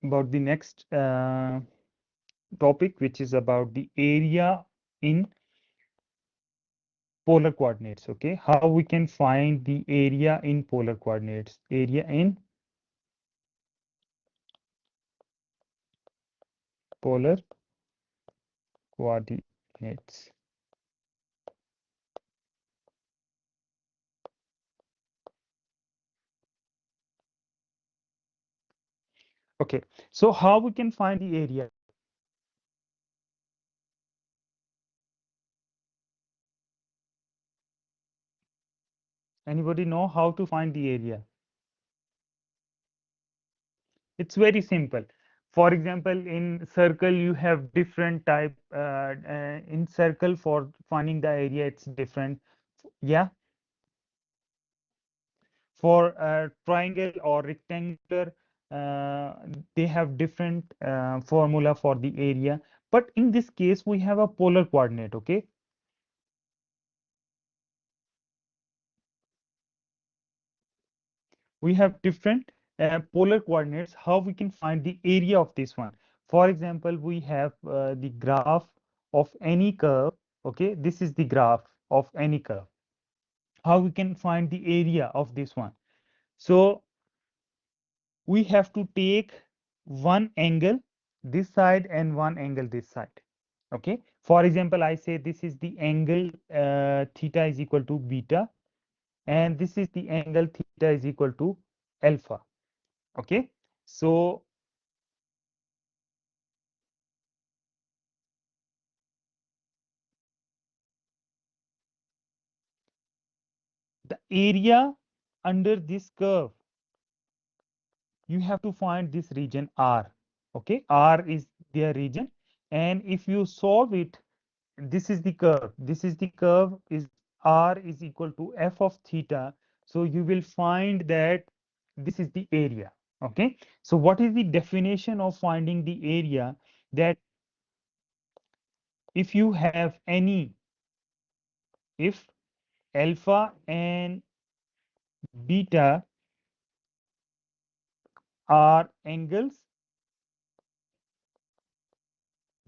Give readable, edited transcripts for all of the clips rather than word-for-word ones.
about the next topic, which is about the area in polar coordinates. Okay, how we can find the area in polar coordinates, area in polar coordinates. Okay, so how we can find the area? Anybody know how to find the area? It's very simple. For example, in circle, you have different type. In circle, for finding the area, it's different. Yeah, for triangle or rectangular, they have different formula for the area. But in this case, we have a polar coordinate. Okay, we have different polar coordinates. How we can find the area of this one? For example, we have the graph of any curve. Okay, this is the graph of any curve. How we can find the area of this one? So we have to take one angle this side and one angle this side. Okay, for example, I say this is the angle theta is equal to beta, and this is the angle theta is equal to alpha. Okay, so the area under this curve, you have to find this region R. Okay, R is their region, and if you solve it, this is the curve. This is the curve is R is equal to f of theta. So you will find that this is the area. Okay, so what is the definition of finding the area? That if you have any, if alpha and beta are angles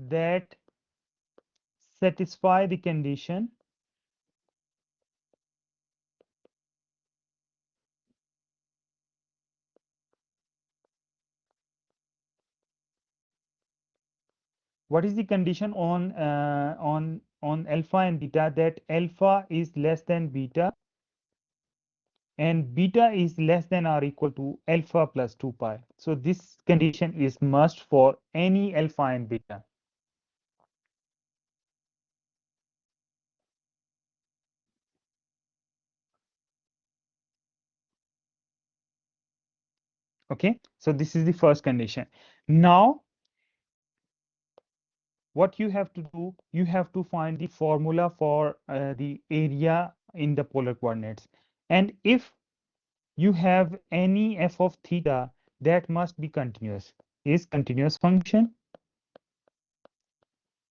that satisfy the condition what is the condition on alpha and beta, that alpha is less than beta and beta is less than or equal to alpha plus 2 pi. So this condition is must for any alpha and beta. Okay, so this is the first condition. Now what you have to do, you have to find the formula for the area in the polar coordinates. And if you have any f of theta, that must be continuous, is continuous function,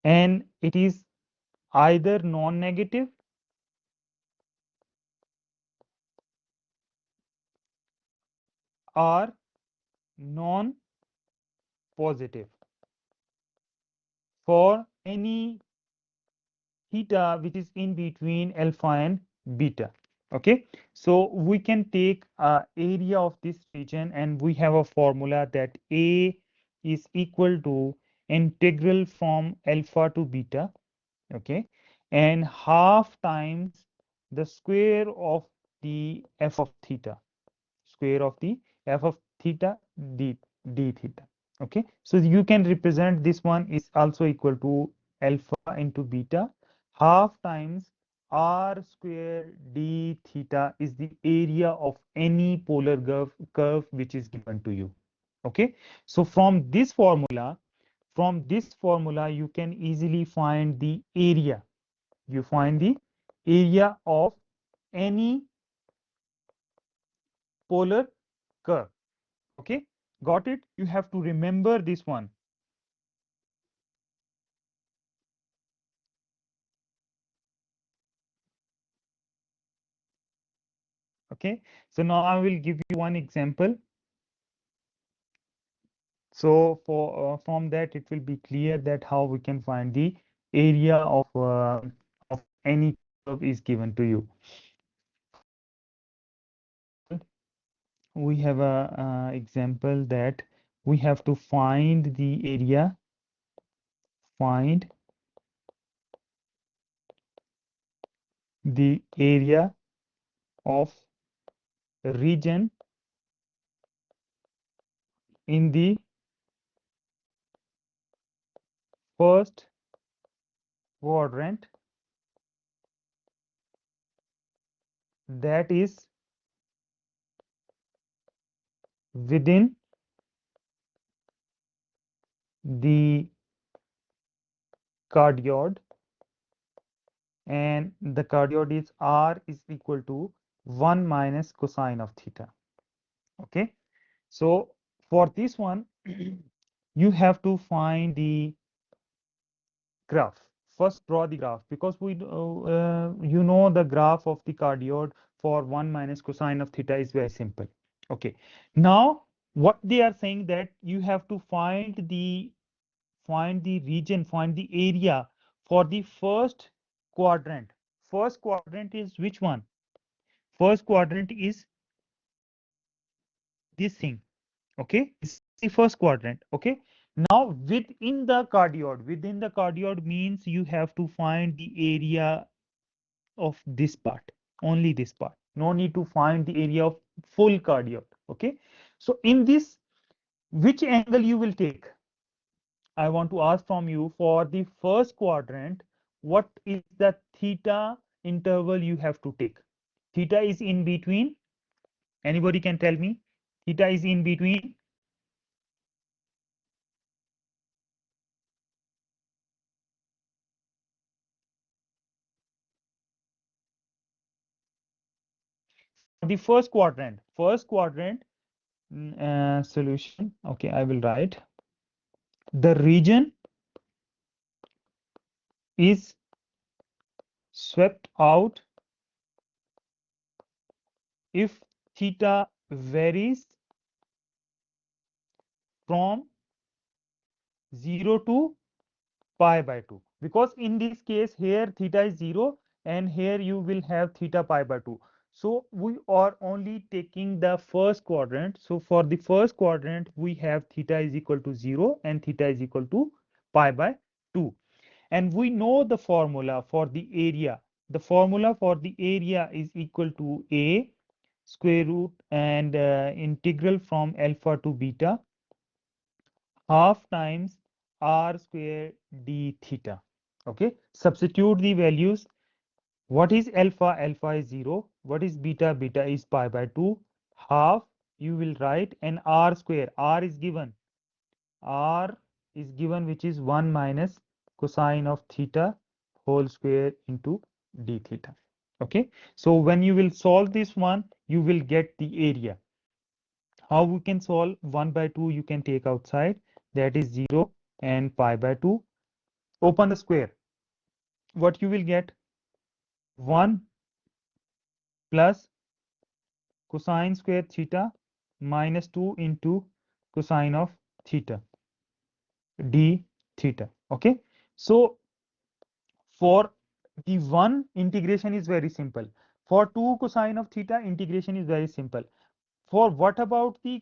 and it is either non-negative or non-positive for any theta which is in between alpha and beta. Okay, so we can take area of this region, and we have a formula that A is equal to integral from alpha to beta. Okay, and half times the square of the f of theta, square of the f of theta d theta. Okay, so you can represent this one is also equal to alpha into beta, half times r square d theta is the area of any polar curve which is given to you. Okay, so from this formula you can easily find the area. You find the area of any polar curve. Okay, got it? You have to remember this one. Okay, so now I will give you one example. So for from that it will be clear that how we can find the area of any curve is given to you. We have a example that we have to find the area, find the area of region in the first quadrant that is within the cardioid, and the cardioid is r is equal to 1 minus cosine of theta. Okay, so for this one you have to find the graph. First draw the graph, because you know the graph of the cardioid for 1 minus cosine of theta is very simple. Okay, now what they are saying that you have to find the region, find the area for the first quadrant. First quadrant is which one? First quadrant is this thing. Okay, this is the first quadrant. Okay, now within the cardioid means you have to find the area of this part, only this part. No need to find the area of full cardioid. Okay, so in this, which angle you will take? I want to ask from you for the first quadrant, what is the theta interval you have to take? Theta is in between. Anybody can tell me? Theta is in between. The first quadrant, solution. Okay, I will write. The region is swept out if theta varies from 0 to pi by 2, because in this case here theta is 0 and here you will have theta pi by 2. So we are only taking the first quadrant. So for the first quadrant we have theta is equal to 0 and theta is equal to pi by 2. And we know the formula for the area. The formula for the area is equal to a square root and integral from alpha to beta half times r square d theta. Okay, substitute the values. What is alpha? Alpha is 0. What is beta? Beta is pi by 2. Half you will write, and r square. R is given. R is given, which is 1 minus cosine of theta whole square into d theta. Okay, so when you will solve this one, you will get the area. How we can solve? 1 by 2 you can take outside, that is 0, and pi by 2. Open the square. What you will get? 1 plus cosine square theta minus 2 into cosine of theta d theta. Okay, so for the one, integration is very simple. For 2 cosine of theta, integration is very simple. For what about the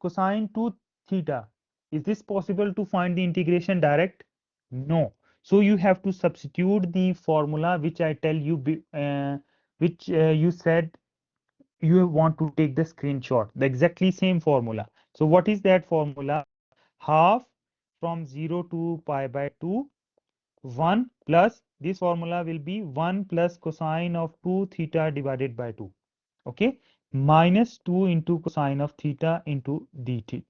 cosine 2 theta? Is this possible to find the integration direct? No. So you have to substitute the formula which I tell you, which you said you want to take the screenshot, the exactly same formula. So what is that formula? Half from 0 to pi by 2, 1 plus, this formula will be 1 plus cosine of 2 theta divided by 2. Okay, minus 2 into cosine of theta into dt.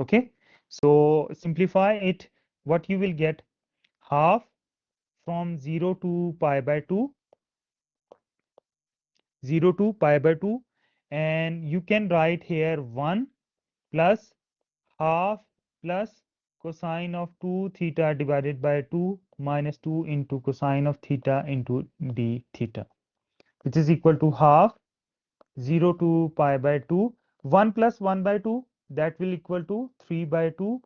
Okay, so simplify it. What you will get? Half from 0 to pi by 2, 0 to pi by 2, and you can write here 1 plus half plus cosine of 2 theta divided by 2 minus 2 into cosine of theta into d theta, which is equal to half 0 to pi by 2, 1 plus 1 by 2, that will equal to 3 by 2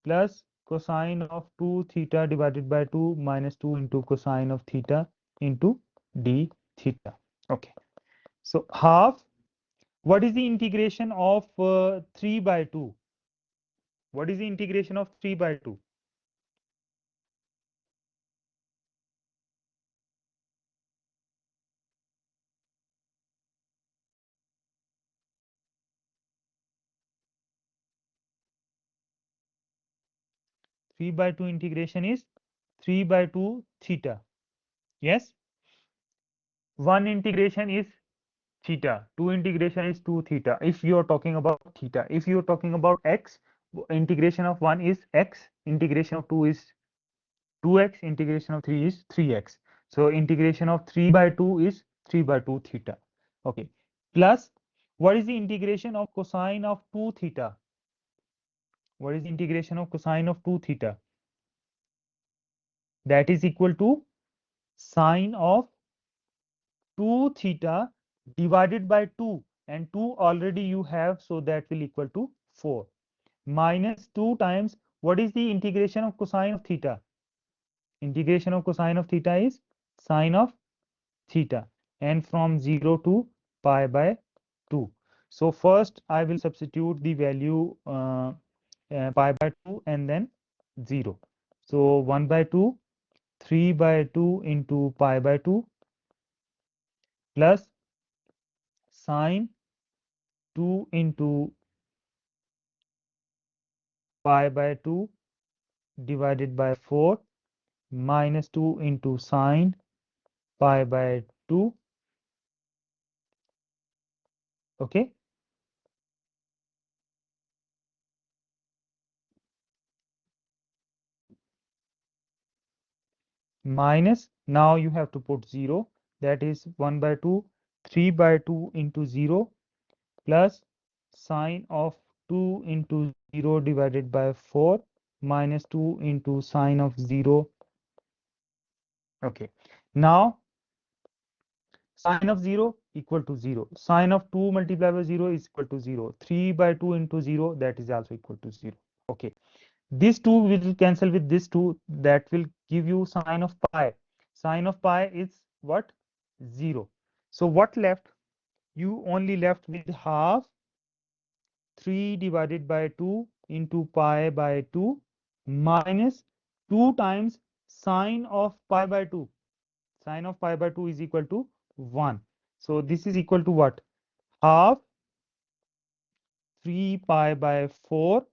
plus cosine of 2 theta divided by 2 minus 2 into cosine of theta into d theta. Okay, so half. What is the integration of 3 by 2? What is the integration of 3 by 2? 3 by 2 integration is 3 by 2 theta. Yes. 1 integration is theta. 2 integration is 2 theta. If you are talking about theta, if you are talking about x, integration of 1 is x, integration of 2 is 2x, integration of 3 is 3x. So integration of 3 by 2 is 3 by 2 theta. Okay. Plus, what is the integration of cosine of 2 theta? What is the integration of cosine of 2 theta? That is equal to sine of 2 theta divided by 2, and 2 already you have, so that will equal to 4, minus 2 times, what is the integration of cosine of theta? Integration of cosine of theta is sine of theta, and from 0 to pi by 2. So first I will substitute the value pi by 2 and then 0. So 1 by 2, 3 by 2 into pi by 2 plus sine 2 into pi by 2 divided by 4 minus 2 into sine pi by 2. Okay. Minus, now you have to put 0, that is 1 by 2, 3 by 2 into 0 plus sine of 2 into 0 divided by 4 minus 2 into sine of 0. Okay. Now sine of 0 equal to 0. Sine of 2 multiplied by 0 is equal to 0. 3 by 2 into 0, that is also equal to 0. Okay. This 2 will cancel with this 2. That will give you sine of pi. Sine of pi is what? 0. So what left? You only left with half 3 divided by 2 into pi by 2 minus 2 times sine of pi by 2. Sine of pi by 2 is equal to 1. So this is equal to what? Half 3 pi by 4,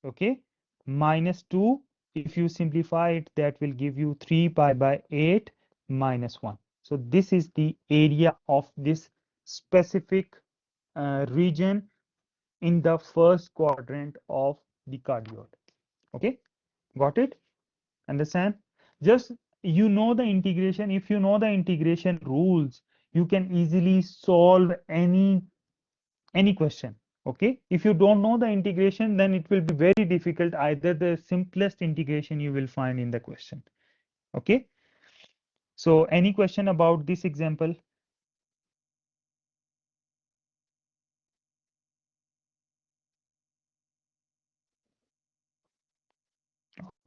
okay, minus 2. If you simplify it, that will give you 3 pi by 8 minus 1. So this is the area of this specific region in the first quadrant of the cardioid. Okay, got it? Understand? Just you know the integration. If you know the integration rules, you can easily solve any question. Okay, if you don't know the integration, then it will be very difficult. Either the simplest integration you will find in the question. Okay, so any question about this example?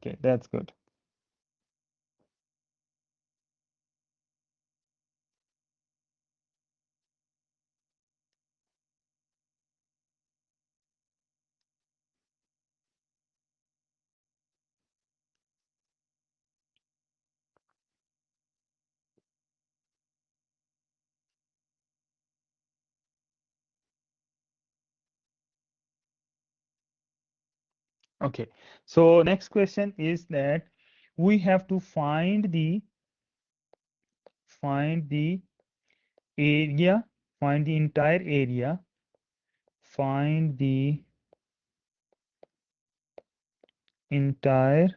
Okay, that's good. Okay, so next question is that we have to find the area, find the entire area, find the entire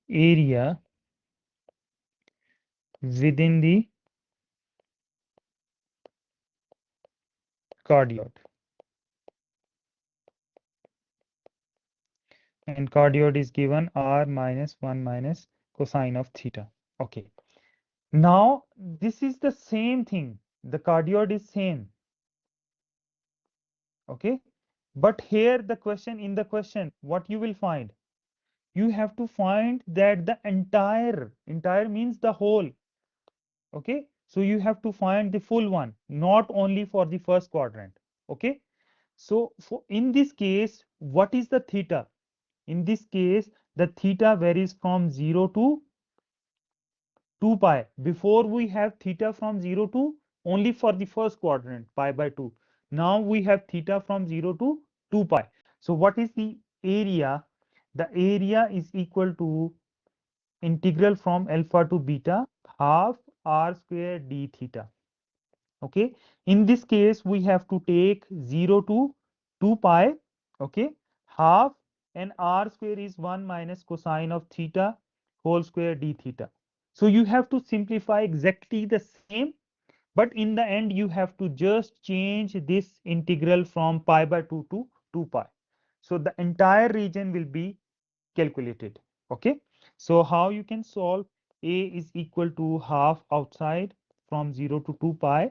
area within the cardioid. And cardioid is given r minus 1 minus cosine of theta. Okay. Now this is the same thing. The cardioid is same. Okay, but here the question, in the question, what you will find, you have to find that the entire means the whole. Okay, so you have to find the full one, not only for the first quadrant. Okay, so for in this case, what is the theta? In this case, the theta varies from 0 to 2 pi. Before we have theta from 0 to only for the first quadrant, pi by 2. Now we have theta from 0 to 2 pi. So what is the area? The area is equal to integral from alpha to beta half r square d theta. Okay, in this case we have to take 0 to 2 pi. Okay, half, and r square is 1 minus cosine of theta whole square d theta. So you have to simplify exactly the same, but in the end you have to just change this integral from pi by 2 to 2 pi. So the entire region will be calculated. Okay, so how you can solve? A is equal to half outside from 0 to 2 pi.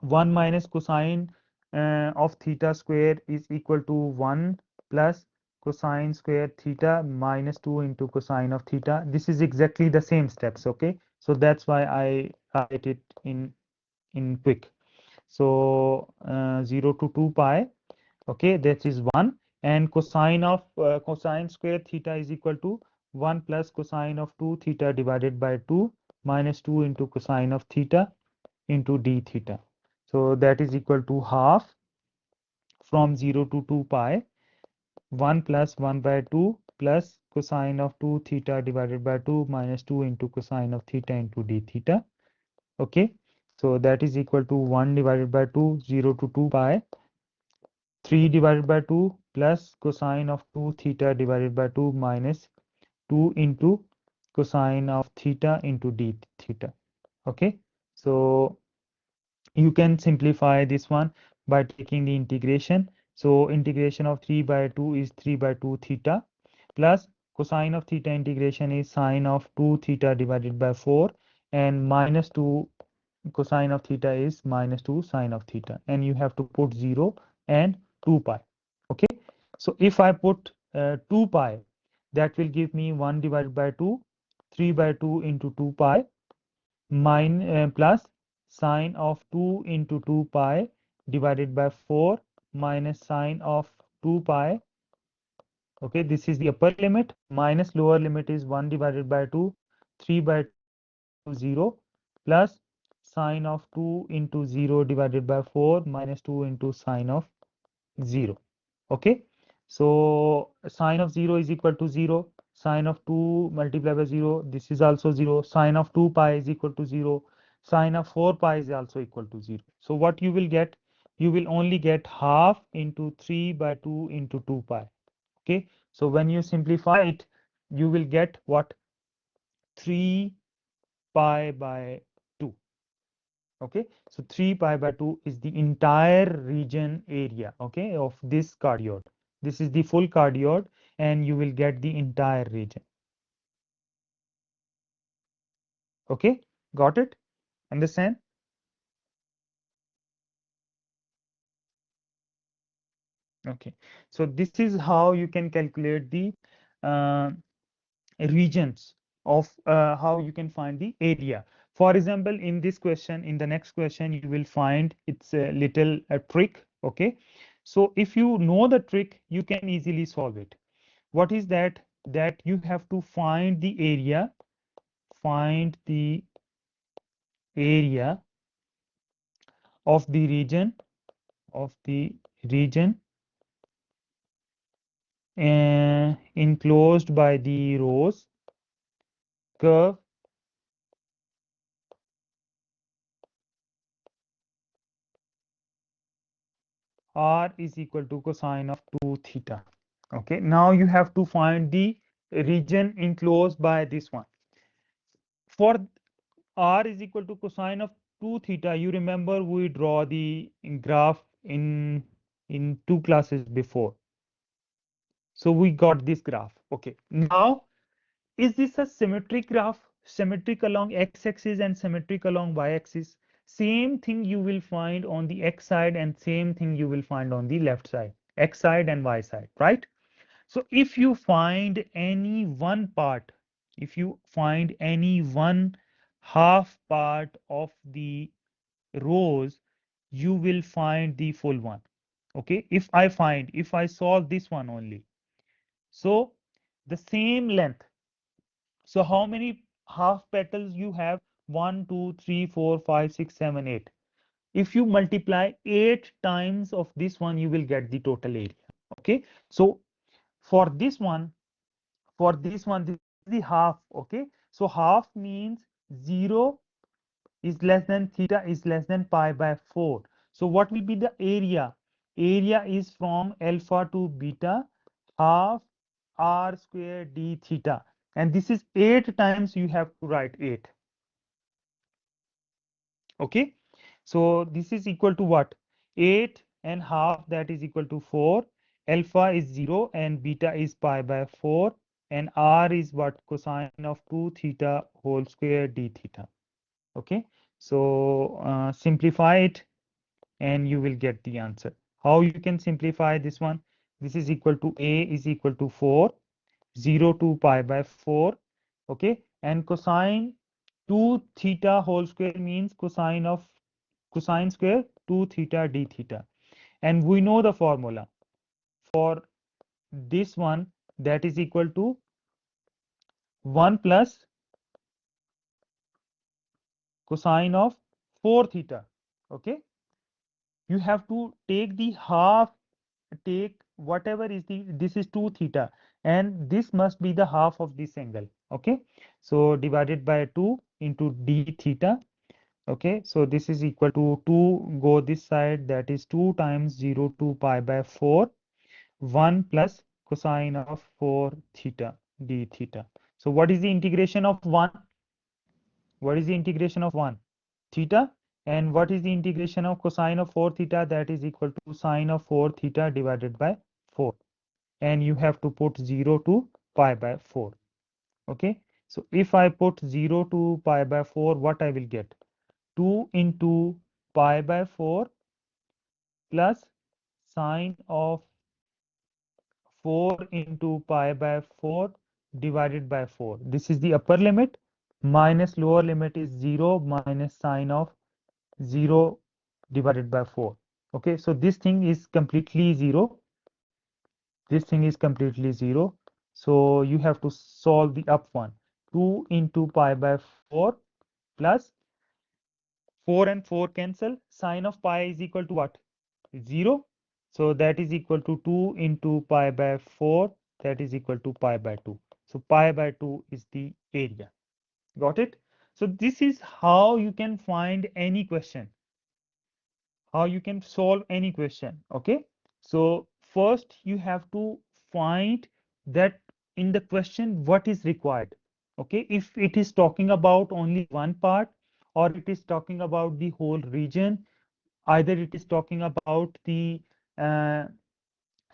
1 minus cosine of theta square is equal to 1 plus cosine square theta minus 2 into cosine of theta. This is exactly the same steps. Okay, so that's why I write it in quick. So 0 to 2 pi. Okay, that is 1, and cosine of cosine square theta is equal to 1 plus cosine of 2 theta divided by 2 minus 2 into cosine of theta into d theta. So that is equal to half from 0 to 2 pi, 1 plus 1 by 2 plus cosine of 2 theta divided by 2 minus 2 into cosine of theta into d theta. Okay, so that is equal to 1 divided by 2, 0 to 2 pi, 3 divided by 2 plus cosine of 2 theta divided by 2 minus 2 into cosine of theta into d theta. Okay, so you can simplify this one by taking the integration. So integration of 3 by 2 is 3 by 2 theta plus cosine of theta integration is sine of 2 theta divided by 4, and minus 2 cosine of theta is minus 2 sine of theta, and you have to put 0 and 2 pi. Okay, so if I put 2 pi, that will give me 1 divided by 2, 3 by 2 into 2 pi plus sine of 2 into 2 pi divided by 4 minus sine of 2 pi. Okay, this is the upper limit, minus lower limit is 1 divided by 2, 3 by 0 plus sine of 2 into 0 divided by 4 minus 2 into sine of 0. Okay, so sine of 0 is equal to 0, sine of 2 multiplied by 0, this is also 0, sine of 2 pi is equal to 0, sine of 4 pi is also equal to 0. So what you will get? You will only get half into 3 by 2 into 2 pi. Okay, so when you simplify it, you will get what? 3 pi by 2. Okay, so 3 pi by 2 is the entire region area, okay, of this cardioid. This is the full cardioid, and you will get the entire region. Okay, got it? Understand? Okay, so this is how you can calculate the uh, regions of how you can find the area. For example, in this question, in the next question, you will find it's a little trick. Okay, so if you know the trick, you can easily solve it. What is that? That you have to find the area, find the area of the region enclosed by the rose curve r is equal to cosine of 2 theta. Okay, now you have to find the region enclosed by this one. For r is equal to cosine of 2 theta, you remember we draw the graph in 2 classes before. So we got this graph. Okay, now is this a symmetric graph? Symmetric along x-axis and symmetric along y-axis? same thing you will find on the x side and same thing you will find on the left side, x side and y side, right? So if you find any one part, if you find any one half part of the rows, you will find the full one. Okay, if I solve this one only, so the same length. So how many half petals you have? 1, 2, 3, 4, 5, 6, 7, 8. If you multiply 8 times of this one, you will get the total area. Okay, so for this one, this is the half. Okay, so half means 0 is less than theta is less than pi by 4. So what will be the area? Area is from alpha to beta, half r square d theta. And this is 8 times, you have to write 8. Okay. So this is equal to what? 8 and half, that is equal to 4. Alpha is 0 and beta is pi by 4. And r is what? Cosine of 2 theta whole square d theta. Okay. So simplify it and you will get the answer. How you can simplify this one? This is equal to a is equal to 4, 0 to pi by 4. Okay. And cosine 2 theta whole square means cosine square 2 theta d theta. And we know the formula for this one, that is equal to 1 plus cosine of 4 theta. Okay. You have to take the half, take whatever is the, this is 2 theta and this must be the half of this angle. Okay, so divided by 2 into d theta. Okay, so this is equal to 2 go this side, that is 2 times 0 to pi by 4, 1 plus cosine of 4 theta d theta. So what is the integration of 1? What is the integration of 1? Theta. And what is the integration of cosine of 4 theta? That is equal to sine of 4 theta divided by 4. And you have to put 0 to pi by 4. Okay. So if I put 0 to pi by 4, what I will get? 2 into pi by 4 plus sine of 4 into pi by 4 divided by 4. This is the upper limit, minus lower limit is 0 minus sine of 0 divided by 4. Okay, so this thing is completely 0. This thing is completely 0. So you have to solve the up one. 2 into pi by 4 plus 4 and 4 cancel. Sine of pi is equal to what? 0. So that is equal to 2 into pi by 4. That is equal to pi by 2. So pi by 2 is the area. Got it? So this is how you can find any question, how you can solve any question. Okay, so first you have to find that in the question what is required. Okay, if it is talking about only one part or it is talking about the whole region, either it is talking about uh,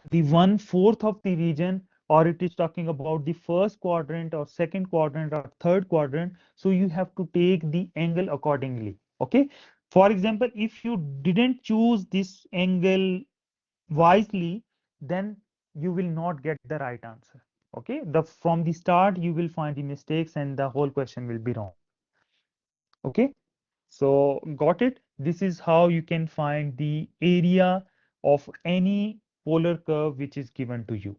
the 1/4 of the region, or it is talking about the first quadrant or second quadrant or third quadrant, so you have to take the angle accordingly. Okay, for example, if you didn't choose this angle wisely, then you will not get the right answer. Okay, the from the start you will find the mistakes and the whole question will be wrong. Okay, so got it? This is how you can find the area of any polar curve which is given to you.